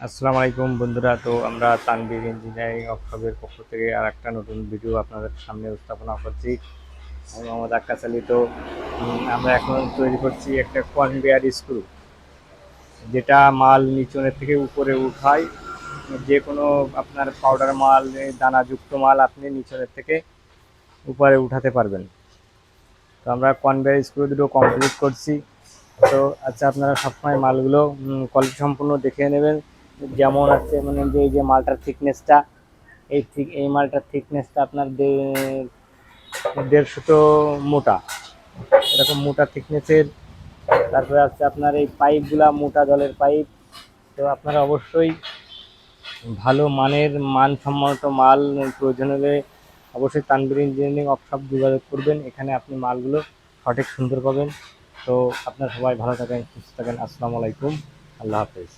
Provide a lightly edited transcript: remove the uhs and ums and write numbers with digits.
আসসালামু আলাইকুম বন্ধুরা। তো আমরা তানভীর ইঞ্জিনিয়ারিং ওয়ার্কশপের পক্ষ থেকে আর একটা নতুন ভিডিও আপনাদের সামনে উপস্থাপনা করছি। আমি মোহাম্মদ আক্কাস আলী। তো আমরা এখন তৈরি করছি একটা কনভেয়ার স্ক্রু, যেটা মাল নিচনের থেকে উপরে উঠায়। যে কোনো আপনার পাউডার মাল, দানাযুক্ত মাল আপনি নিচনের থেকে উপরে উঠাতে পারবেন। তো আমরা কনভেয়ার স্ক্রু দুটো কমপ্লিট করছি। তো আচ্ছা, আপনারা সবসময় মালগুলো কোয়ালিটি সম্পূর্ণ দেখে নেবেন। যেমন আছে, মানে যে এই যে মালটার থিকনেসটা, এই মালটার থিকনেসটা আপনার 150 মোটা, এরকম মোটা থিকনেসের। তারপরে আছে আপনার এই পাইপগুলা মোটা জলের পাইপ। তো আপনারা অবশ্যই ভালো মানের মানসম্মত মাল প্রয়োজন হলে অবশ্যই তানভীর ইঞ্জিনিয়ারিং ওয়ার্কশপ যোগাযোগ করবেন। এখানে আপনি মালগুলো সঠিক সুন্দর পাবেন। তো আপনারা সবাই ভালো থাকেন, সুস্থ থাকেন। আসসালামু আলাইকুম, আল্লাহ হাফেজ।